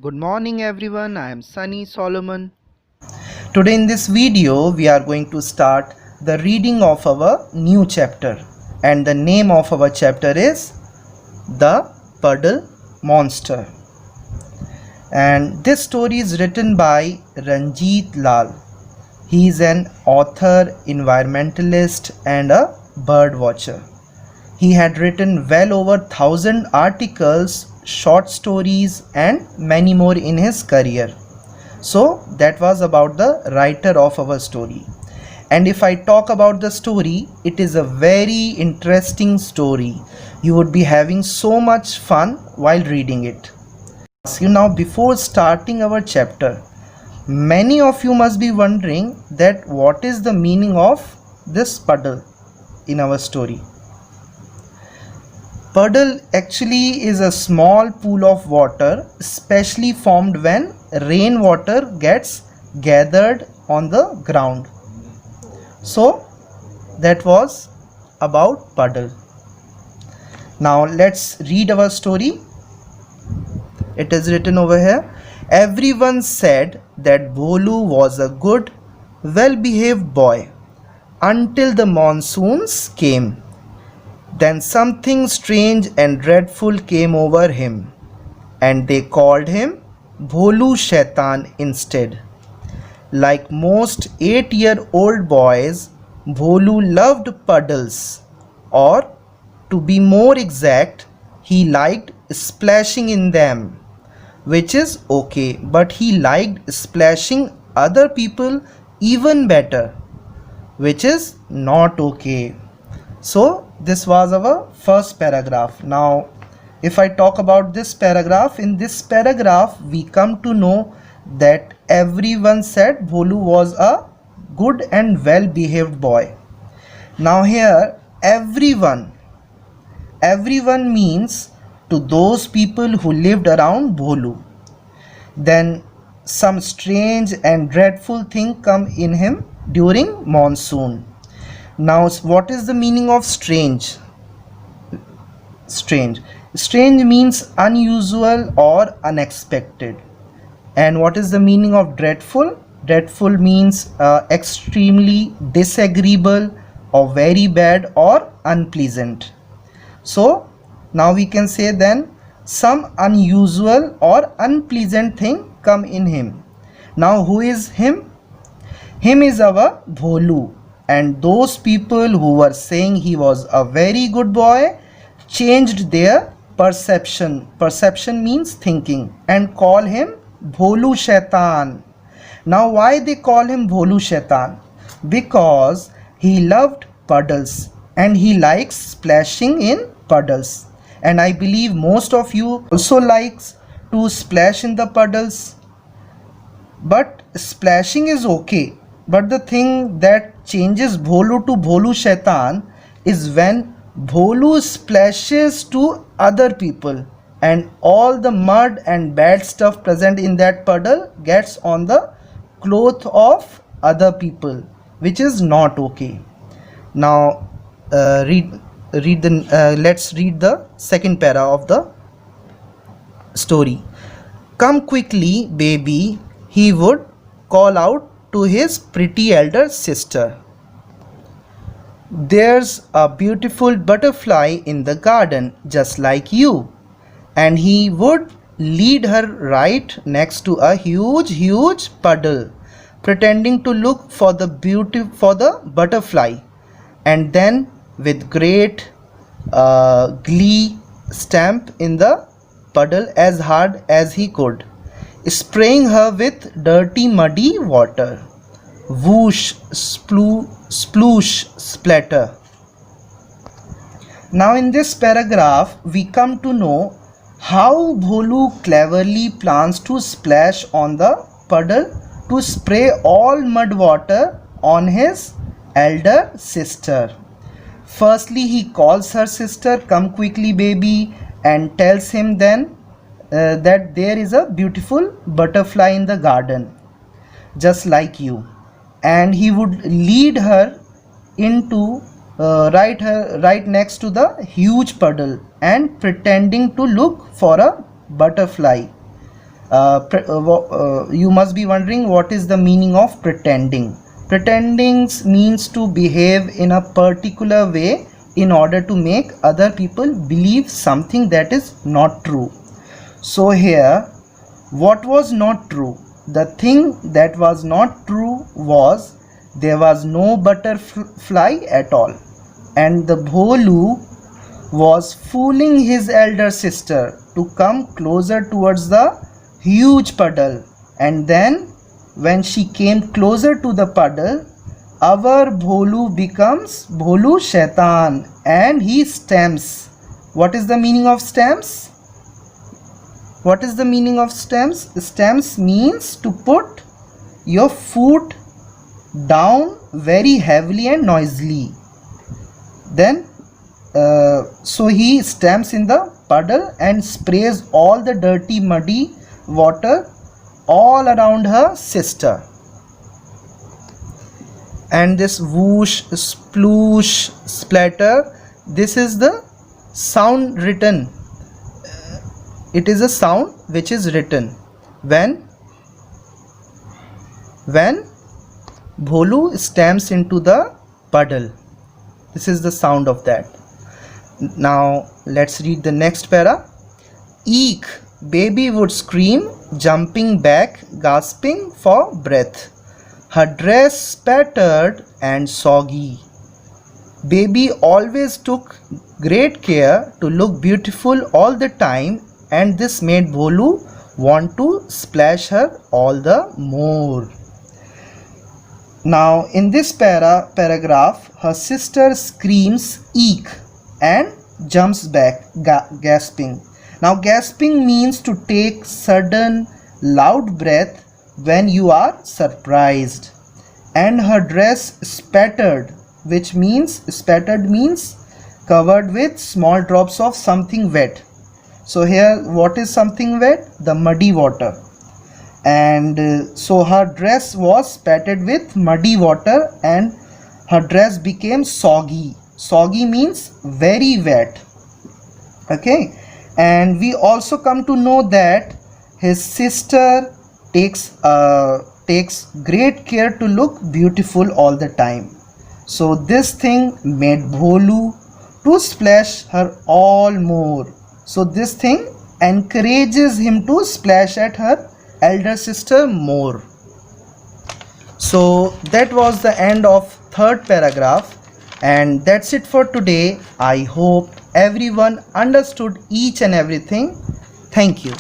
Good morning everyone, I am Sunny Solomon. Today in this video we are going to start the reading of our new chapter, and the name of our chapter is The Puddle Monster, and this story is written by Ranjit Lal. He is an author, environmentalist and a bird watcher. He had written well over 1,000 articles, short stories and many more in his career. So that was about the writer of our story. And if I talk about the story, it is a very interesting story. You would be having so much fun while reading it. So now, before starting our chapter, many of you must be wondering that what is the meaning of this puddle in our story. Puddle actually is a small pool of water specially formed when rainwater gets gathered on the ground. So that was about puddle. Now let's read our story. It is written over here. Everyone said that Bholu was a good, well-behaved boy until the monsoons came. Then something strange and dreadful came over him, and they called him Bholu Shaitan instead. Like most 8-year-old boys, Bholu loved puddles, or to be more exact, he liked splashing in them, which is okay, but he liked splashing other people even better, which is not okay. So this was our first paragraph. Now if I talk about this paragraph, in this paragraph we come to know that everyone said Bholu was a good and well behaved boy. Now here everyone means to those people who lived around Bholu. Then some strange and dreadful thing come in him during monsoon. Now what is the meaning of strange? Strange means unusual or unexpected. And what is the meaning of dreadful? Dreadful means extremely disagreeable or very bad or unpleasant. So now we can say then some unusual or unpleasant thing come in him. Now who is him? Him is our Bholu. And those people who were saying he was a very good boy changed their perception. Perception means thinking, and call him Bholu Shaitan. Now why they call him Bholu Shaitan? Because he loved puddles and he likes splashing in puddles. And I believe most of you also likes to splash in the puddles. But splashing is okay. But the thing that changes Bholu to Bholu Shaitan is when Bholu splashes to other people and all the mud and bad stuff present in that puddle gets on the cloth of other people, which is not okay. Now let's read the second para of the story. Come quickly, baby, he would call out to his pretty elder sister. There's a beautiful butterfly in the garden just like you. And he would lead her right next to a huge puddle, pretending to look for the butterfly, and then with great glee stamp in the puddle as hard as he could, spraying her with dirty muddy water. Whoosh, sploosh, splatter. Now in this paragraph we come to know how Bholu cleverly plans to splash on the puddle to spray all mud water on his elder sister. Firstly he calls her sister, come quickly baby, and tells him then that there is a beautiful butterfly in the garden just like you, and he would lead her into right next to the huge puddle and pretending to look for a butterfly. You must be wondering what is the meaning of pretending. Pretending means to behave in a particular way in order to make other people believe something that is not true. So here, what was not true? The thing that was not true was there was no butterfly at all, and the Bholu was fooling his elder sister to come closer towards the huge puddle, and then when she came closer to the puddle, our Bholu becomes Bholu Shaitan and he stamps. What is the meaning of stamps? What is the meaning of stamps? Stamps means to put your foot down very heavily and noisily. Then so he stamps in the puddle and sprays all the dirty muddy water all around her sister. And this whoosh, sploosh, splatter, this is the sound written. It is a sound which is written when Bholu stamps into the puddle. This is the sound of that. Now let's read the next para. Eek, baby would scream, jumping back, gasping for breath. Her dress spattered and soggy. Baby always took great care to look beautiful all the time, and this made Bholu want to splash her all the more. Now in this paragraph, her sister screams eek and jumps back, gasping. Now gasping means to take sudden loud breath when you are surprised. And her dress spattered, which means covered with small drops of something wet. So here what is something wet? The muddy water. And so her dress was spattered with muddy water and her dress became soggy. Soggy means very wet. Okay, and we also come to know that his sister takes great care to look beautiful all the time. So this thing made Bholu to splash her all more. So this thing encourages him to splash at her elder sister more. So that was the end of third paragraph, and that's it for today. I hope everyone understood each and everything. Thank you.